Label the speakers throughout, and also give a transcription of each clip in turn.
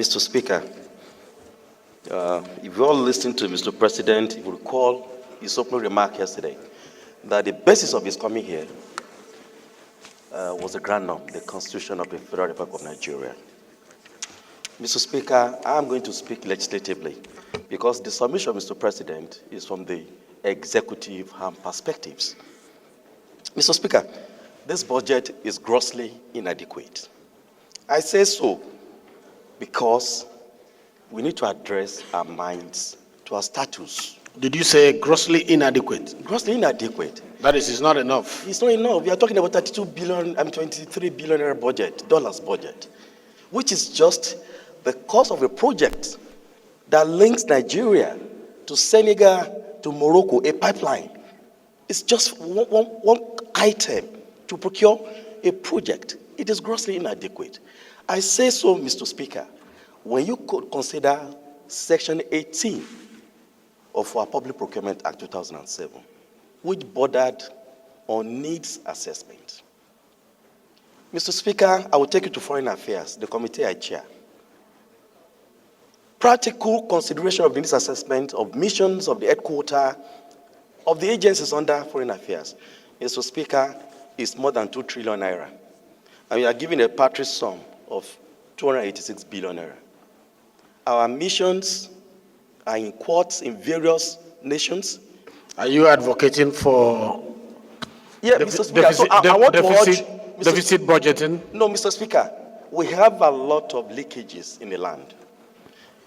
Speaker 1: Mr. Speaker, if you all listened to Mr. President, you will recall his opening remark yesterday that the basis of his coming here was the grand norm, the Constitution of the Federal Republic of Nigeria. Mr. Speaker, I'm going to speak legislatively because the submission, Mr. President, is from the executive perspectives. Mr. Speaker, this budget is grossly inadequate. I say so because we need to address our minds to our status.
Speaker 2: Did you say grossly inadequate?
Speaker 1: Grossly inadequate.
Speaker 2: That is, it's not enough.
Speaker 1: It's not enough. We are talking about 32 billion, 23 billion dollars budget, which is just the cost of a project that links Nigeria to Senegal to Morocco, a pipeline. It's just one item to procure a project. It is grossly inadequate. I say so, Mr. Speaker, when you could consider Section 18 of our Public Procurement Act 2007, which bordered on needs assessment. Mr. Speaker, I will take you to Foreign Affairs, the committee I chair. Practical consideration of the needs assessment of missions of the headquarters of the agencies under Foreign Affairs, Mr. Speaker, is more than 2 trillion naira. And we are giving a paltry sum of 286 billion naira. Our missions are in courts in various nations.
Speaker 2: Are you advocating for
Speaker 1: Mr. Speaker, so I want to urge
Speaker 2: deficit budgeting?
Speaker 1: No, Mr. Speaker, we have a lot of leakages in the land.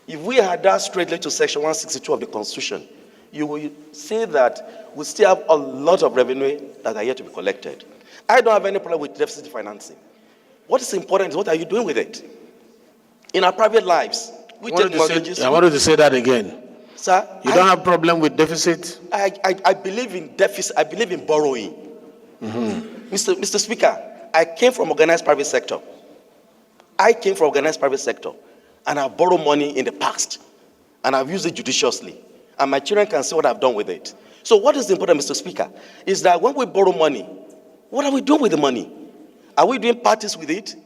Speaker 1: If we had that straightly to Section 162 of the Constitution, you will see that we still have a lot of revenue that are yet to be collected. I don't have any problem with deficit financing. What is important is what are you doing with it? In our private lives, we take mortgages.
Speaker 2: I wanted to say that again.
Speaker 1: Sir,
Speaker 2: you don't have problem with deficit?
Speaker 1: I believe in deficit. I believe in borrowing.
Speaker 2: Mm-hmm.
Speaker 1: Mr. Speaker, I came from organized private sector. And I've borrowed money in the past. And I've used it judiciously. And my children can see what I've done with it. So what is important, Mr. Speaker, is that when we borrow money, what are we doing with the money? Are we doing parties with it?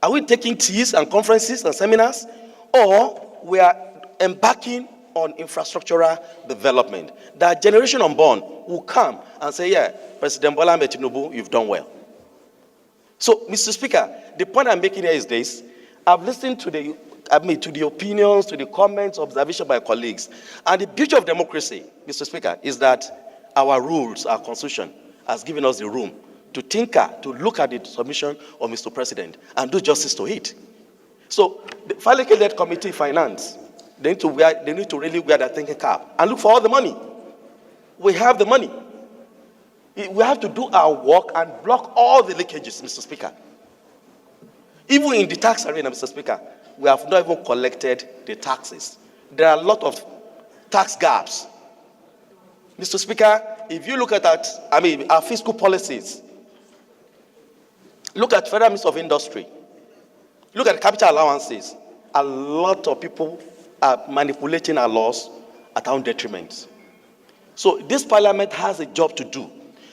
Speaker 1: Are we taking teas and conferences and seminars? Or we are embarking on infrastructural development? That generation unborn will come and say, yeah, President Bola Ahmed Tinubu, you've done well. So, Mr. Speaker, the point I'm making here is this. I've listened to the opinions, to the comments, observation by colleagues. And the beauty of democracy, Mr. Speaker, is that our rules, our constitution, has given us the room to tinker, to look at the submission of Mr. President and do justice to it. So, the Faleke-led committee finance, they need to really wear their thinking cap and look for all the money. We have the money. We have to do our work and block all the leakages, Mr. Speaker. Even in the tax arena, Mr. Speaker, we have not even collected the taxes. There are a lot of tax gaps. Mr. Speaker, if you look at our fiscal policies, look at Federal Ministry of Industry, look at capital allowances, a lot of people are manipulating our laws at our own detriment. So this parliament has a job to do.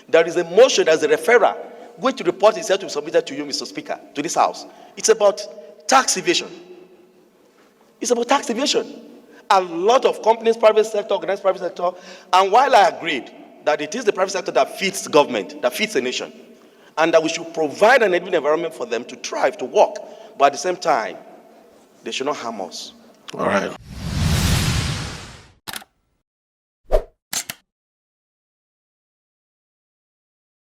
Speaker 1: There is a motion, there's a referral, going to report itself to be submitted to you, Mr. Speaker, to this House. It's about tax evasion. It's about tax evasion. A lot of companies, private sector, organized private sector, and while I agreed that it is the private sector that feeds government, that feeds a nation, and that we should provide an environment for them to thrive, to work, but at the same time, they should not harm us.
Speaker 2: All right.